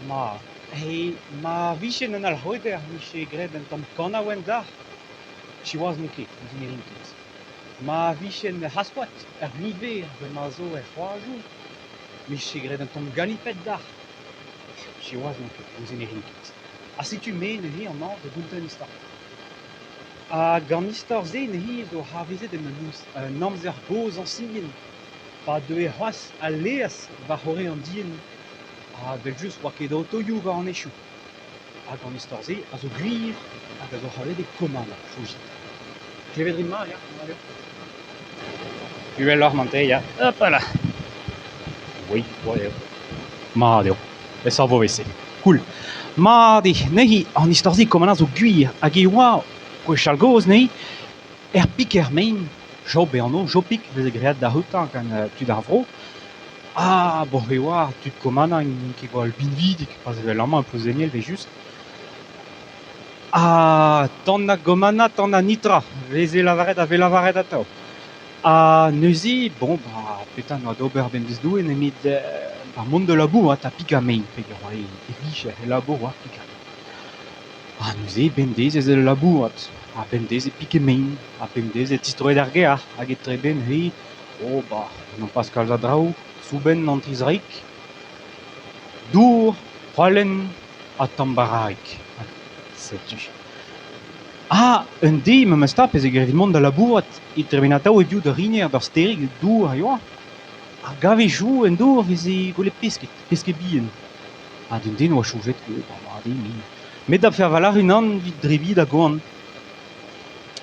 Ma, hey, ma vision en al hoeder Miche gred en tom kana wenda. She was no kid, engineering kid. Ma vision haswat niver ben mazo c'hoazou. Miche gred en tom ganipet da. She was no kid, engineering kid. A si tu me ne hi an an de bunten istar. A gant istor ze ne hi zo ha vezet en amzer goz an sigin. Pa de e c'hoaz a leas va c'hore an dien. A vel just oa ket autoioù va an echou. Hag an istor se a zo gwir hag a zo c'havet e komana choujit. Klevedrin ma, ya, allez. Uel mante, ya. Hop là. Oui, ouais. Ma deo. E sa vo vese. Cool. Ma de nehi an istor se komana zo gwir hag e oa gwechal goz nehi pik main job e anno, jopik veze great da houtan gant tud ar vro. Ah, bo e oa tud komana in ket gwal binvidik pas evel amañ peus eniel ve just. Ah, tan na gomana, tan na nitra, veze lavaret a ve lavaret atav. Ah, neuze, bon, bah, petan oa d'ober ben deus douen emit mont de labour ta pik a main, peg oa e vich e labour oa pik a main. Ah, neuze, ben dez ez el labour a ben dez e pik e main, a ben dez e tistroet ar gear, hag e tre ben he, oh, bah, n'an pas kalz a draoù, souben n'an trizraik, dour, c'hoalen a tambaraik. Setu. Ah, un dei me meus tapez e grevit mont da labourat e trebenataou e diou da rinier d'ar sterig dour a yoa. A gavejou en dour veze gole pesket bien. A d'un den oa choujet ke, bah, met da fer valar un an vid drevi da goan.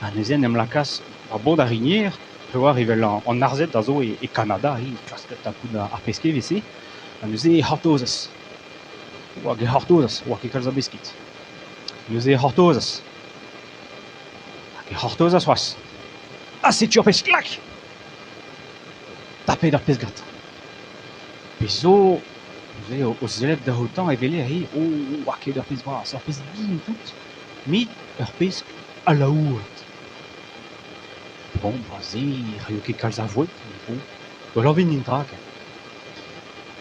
A neuzen em lakas ar bod da rinier, pe oa rivel an arzet da zo e Kanada, klasket tapout ar peske vese. A neuze e hartozas. Oa ge hartozas, oa ke kalz a beskit. Neuze e hartozas. Hartozas oas. Ah, setu ar pez klak! Tapet ar pez gat. Pezo, neuze o zeleb da hotan e vele ahe, oa ket ar pez vras, ar pez bin tout, met ar pez a laouret. Bon, baze, rio ket kalz a voet, bon, o lanvin n'intra ken.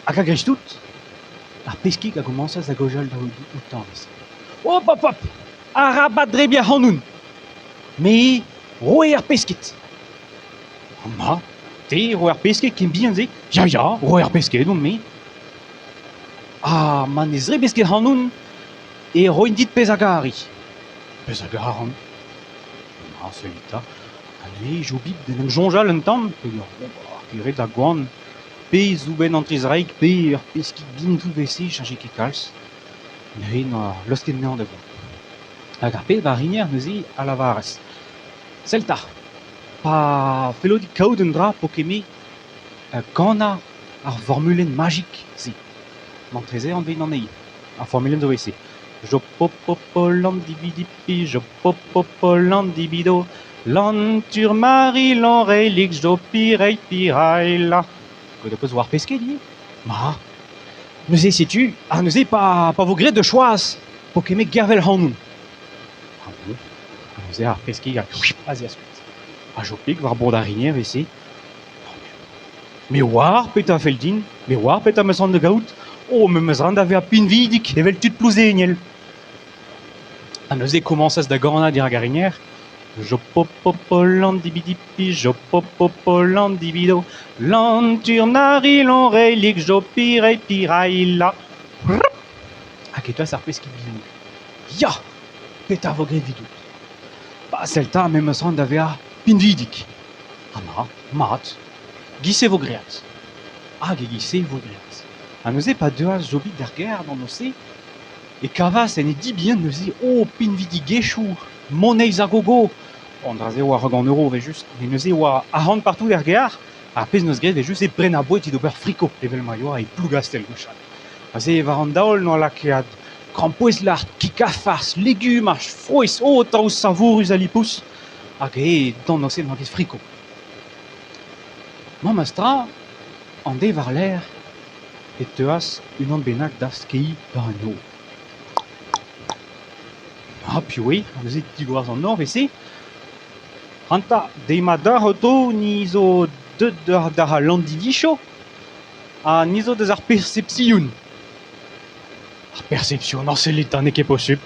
Hag a grej tout, ar peskik a gomañsas da gojal da hotan vez. Hop, hop, hop! A rabat drebia hanoun! Me roe ar pesket. Ma, te roe ar pesket ken bihan ze. Ya, roe ar pesket on me. Ah, man ez re pesket hanoun e roen dit pez a gari. Pez a garan. Ma, selita. Ale, jo bib den em jonjal un tamm. Keret da gwan. Pe zouben an trezraik, pe ar pesket bin tout vese, chaje ket kalz. Ne na losket nean da gwan. Hag ar pez va rinier neuze a lavares. Selta, pa felodik kaout un dra po keme gana ar formulen magik se. Mantreze an vein an ei, ar formulen zo ese. Jo popopo lan dibidipi, jo popopo lan dibido, lan tur mari lan reilik, jo pirei piraila. Gode peus war pesket di? Ma, neuze setu, neuze pa vo gret de choaz po keme gervel hanoun. Ah bon? Neuze ar pesket a aziaskut. A jopik war bod ar rinier vese. Me war peta feldin, me war peta meus an de gaout, me meus an da ve a pinvidik evel tud plouze eniel. A neuze komañsas da gana dir ar rinier. Jo popopo lan dibidipi, jo popopo lan dibido, lan tur nari lan reilik, jo pirei piraila. Hag eto ar pesket bin. Ya! Peta vo gret vidou. Ba, selta me meus an da ve a pinvidik. Ah, mat. Gise vo great. Hag e gise vo great. A neuze pa deas jobik d'ar gerd an ose. E kavas en e di bien neuze pinvidik gechou, moneiz a gogo. On draze oa rog an euro ve just. E neuze oa a ran partout d'ar gerd. A pez neus gret ve just e bren a boet d'ober friko. Evel ma yoa e plougastel gouchal. Aze war an daol no lakead. Krampouez lart, kikafars, legumaj, froez, taous savourus a lipous. Hag dan nosen hag ez friko. Ma mastra, an de war l'air, et teuas un an bennak da skei da an o. Ah, pioué, an eus digouaz an nor vese. Hanta, deima da hoto ni zo deud da landivicho, a ni zo deus ar percepzioun. Perception, non, c'est l'état, n'est qu'est possible.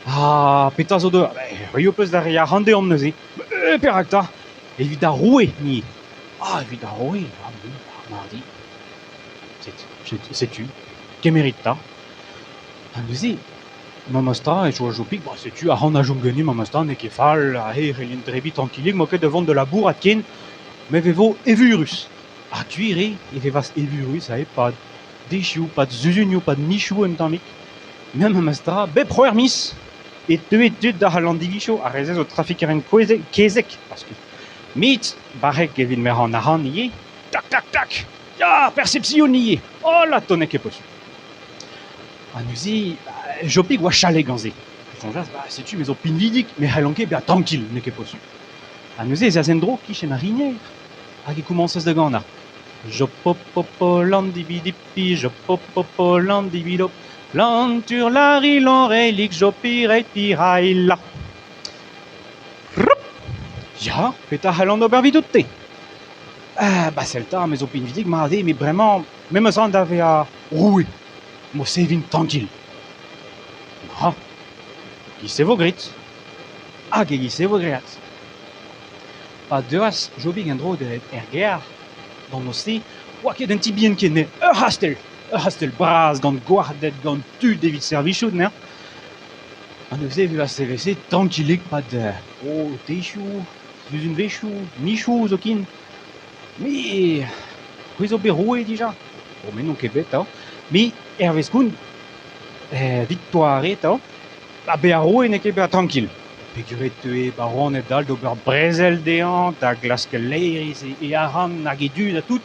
Ah, pétazo de... Rio plus derrière, hande omnezi. Peracta. Évida roué, ni. Ah, évida roué. Ah, bon, mardi. C'est tu. Qu'est mérita. Andezi. Mamasta, et je pique, bah, c'est tu. Ah, on a jongenu, mamasta, n'est qu'est fall. Ah, hé, relin trebi, tranquillig, moquet devant de la bourre, atkin. Mais vevo, evurus. Ah, tu irais, et vevas evurus, ah, pas de chiou, pas de zuzuniou, pas de nichou, en tamic. Même mamasta, be proermis. Et deux études da halandivicho a rezez au trafic en kezek parce que mit barek evin mer en aran nié tac tac tac ya perception nié oh la tonne que possible anusi jopi gwa chale ganze son jas bah c'est tu mais opin vidik mais halanke bien tranquille n'est que possible anusi zazendro qui chez marinière a qui commence de gana jopopopo landibidipi jopopopo landibido l'entur lari l'oreille jopirei pirailla. Ja, peta haland obervidutte. Bah c'est le temps, mais opin vidig mardi, mais vraiment, même sans d'avait à rouer. Mo sevin tranquille. Ah, qui c'est vos grits? Ah, qui c'est vos grits? Pas deux, jobig endro de erger, dans nos si, ou qui d'un tibien qui n'est hastel bras gant gwardet gant tu David servichou ne an eus vu a CVC tranquillik pas de techou une vechou nichou zo kin mi oui zo beroe déjà bon mais non kebet mi Hervé Koun victoire a be a roe ne kebet tranquille figuret tue baron et dal d'ober brezel deant da glaske leiris et aran nagedu da tout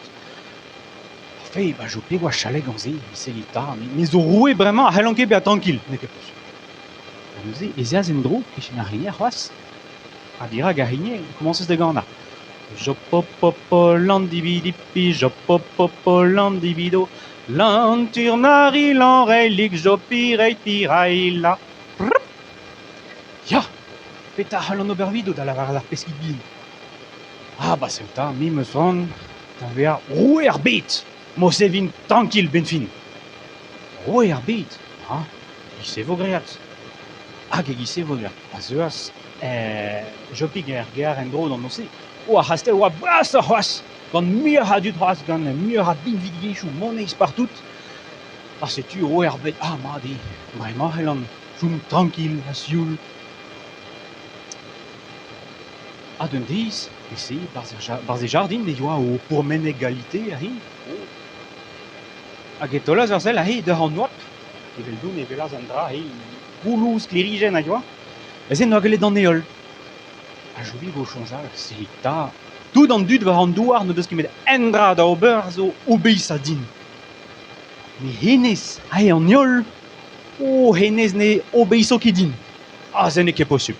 fait bah je peux voir chalet ganzé c'est l'état mais zo roue vraiment à halanke bien tranquille n'est que plus nous et zia zendro qui chez narinière was a dira garinier comment ça se gana je popopo landibidipi je popopo landibido l'anturnari l'oreille je pirei pirailla ya peta halan obervido da la varda pesquidine ah bah c'est le temps mi me son t'avais à rouer arbit mo sevin tranquille ben fin rouer arbit ah gise vos gréats ah gise vos gréats azuas jopig erger endro dans nos si ou a hastel ou a bras hoas quand mieux a du droit quand mieux a bin vidichou moneis partout ah c'est tu rouer arbit ah mardi vraiment helan jum tranquille a sioul ah d'un 10 ici par des jardins des joies ou pour men égalité ahi hag etolaz ar sell ahi de an oap evel doun evel az an dra ahi goulouz klerigen a joa ezen no agelet an eol a jovi go chonjal se ta tout an dud war an douar no deus ket met endra da ober zo obeiz a din me henez ahi an eol henez ne obeizo ket din a zen e ket posub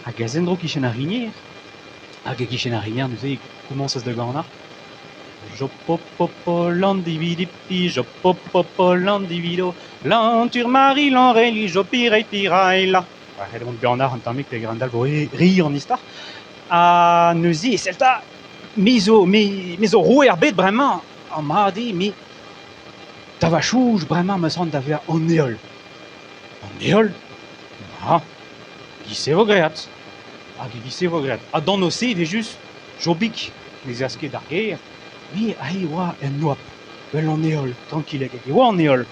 hag ezen dro kichen ar rinier hag e kichen ar rinier neuze koumans az da gana je popopo landibidipi, je popopo landibido, l'entur mari l'enreli, je pirei pirailla. Arrête de Bernard, en tant que grandal, vous rire en histoire. Ah, nous y, c'est ça. Miso roue herbet vraiment, en mardi, mais tavachouge vraiment me semble d'avoir en éole. En éole? Ah, qui c'est vos gréats? Ah, qui c'est vos gréats? Ah, dans nos C, il est juste, jobic, les asquets d'arguerre. Oui, aïe, wa, en noap. Well, en éole, tranquille, wa, en éole.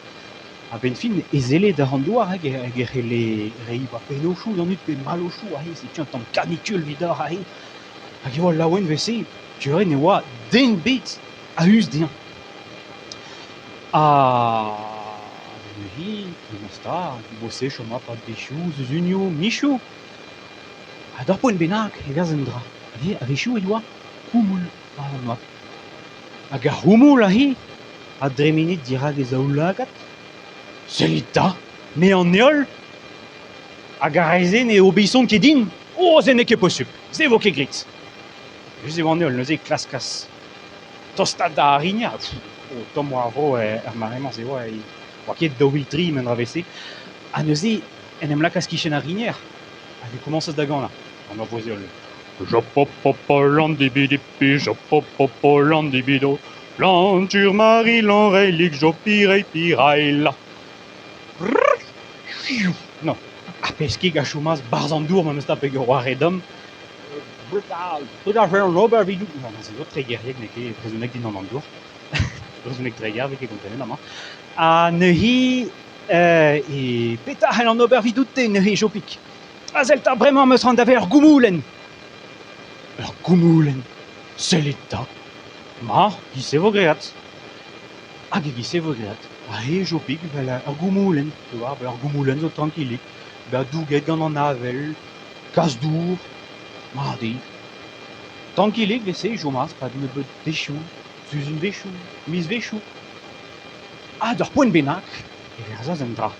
A ben fin, ezele da randouar, hag les reiba pen o chou, y'en ut pen mal o chou, aïe, c'est tu en tant canicule vidor, aïe. Hag wa, laouen vese, tu ne wa, den bit, a us dien. Ah, oui, monsta, bosse, choma, pas de choux, zunio, michou. A d'ar poen benak, e verzendra. A vechou, e doa, koumoul, a noap. Hag a roumoul ahi, a dreminit dira des aoulagat. C'est l'état, mais en éole, hag a rezen e obeison ket din, zen e ket possible, c'est vo ket grit. Juste en éole, neuze klaskas. Tostad da harigna, tom war vro ar maremant se oa, oa ket da wiltri men ravese. A neuze, en em lakas kichen harigner, hag e komanzas da gant la, an ur vozeol. Jopopopo landibidipi, jopopopo landibido, l'entur mari l'enreli jopirei pirailla. No, a pesquer ga choumas barzandour ma mesta pe roi redom. Brutal fer no ber vidou. Non, c'est autre très guerrier que neke presunek din anandour. Presunek très guerrier avec contenen ama. A nehi e peta hel an ober vidoute nehi jopik. A zelta bremañ meus ran d'ave ur goumoulen. Ur goumoulen. Selita. Ma, gise vo great. Hag e gise vo great. A he jopik vel ur goumoulen. Tu vois, ur goumoulen zo tranquillik. Ba douget gant an avel. Kasdour. Ma di. Tranquillik vese jomas pa ne beut dechou. Suzun vechou. Mis vechou. Ah, d'ur poent bennak. E verzaz en dra.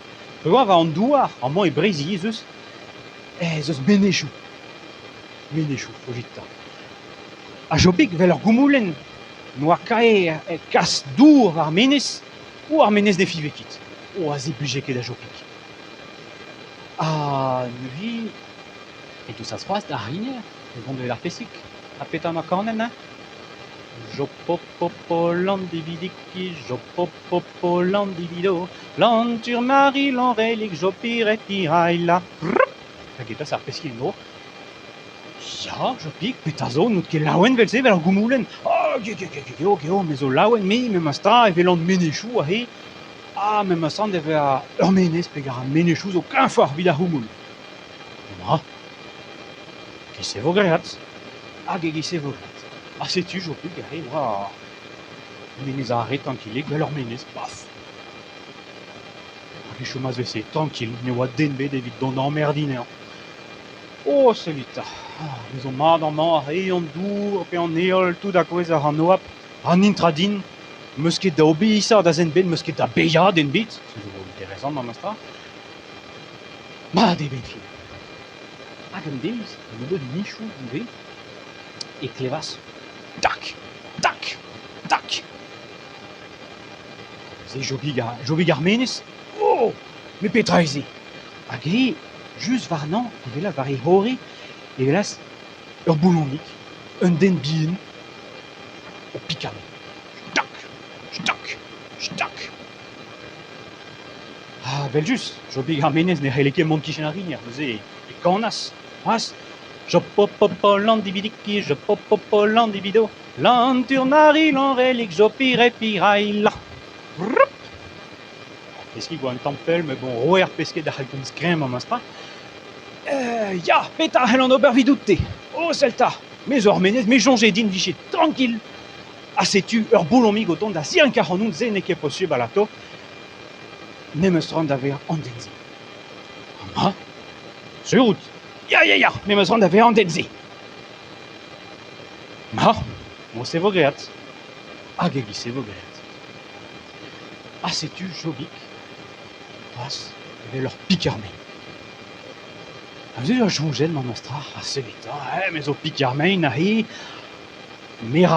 Tu vois, va an douar. An man e brezi zeus. Zeus menechou. Menechou, fojita. A jopik vel ur goumoulen. Noa kae kas dour ar menez. Ou ar menez de fivekit. O a ze bujeket a jopik. A nevi... Et tout ça se passe d'ar riner. E vont de l'ar pesik. A petan a kanen, hein? Jopopopo landibidiki, jopopopo landibido, lantur mari lanrelik, jopiret iraila. Hag eta ar peskin no. Ja, jopik, petazo, nout ket laouen velse vel ar goumoulen. Oh, geo, me zo laouen me ma stra e velant menechou a he. Ah, me ma sant eve a ur menez pe gar an menechou zo kinfar vid ar houmoul. Ma, gise vo great. Hag e gise vo great. Ah, sais-tu, jopik, a he, oa... Menez a arret tranquillik, vel ur menez, paf. Hag e chomaz vese, tranquil, ne oa denbet evit don emmerdiner. Oh, selita. Me zo mat an man a he, an dour, pe an eol, tout da kwez ar an oap, an intradin, meus ket da obeisa da zen ben, meus ket da beia den bit, se zo interesant ma mastra. Ma, de ben fin. Hag an deiz, an edo di nichou, an ve, e klevas. Tac, tac, tac. Se jopik ar menez. Oh, me petra eze. Hag e, just varnan, e vela var e hori, e velas ur boulonnik, un den bien, o pikame. Stak, stak, stak. Ah, vel just, jopik ar menez ne c'helleke mont kichen ar rinier, neuze e kanas, has. Jopopopo landibidiki, jopopopo landibido, lanturnari lanrelik, jopire piraila. Peski gwa un tampel, me bon roer pesket da c'halcon skrem am astra. Ya, peta hel an ober vidoute. Oh, selta, me zo ar menez, me jonge din vichet tranquil. Ah, sais-tu, ur boulonmig o dont da si an karonoun ze ne ket posib alato, ne meus ran d'aver an denze. Ma, sur route. Ya, me meus ran d'aver an denze. Ma, mo se vo great. Hag e gise vo great. Ah, sais-tu, jopik, pas, vel ur pikarme. A veze ur jongen ma mastra, a selita, me zo pikarmein a he, mera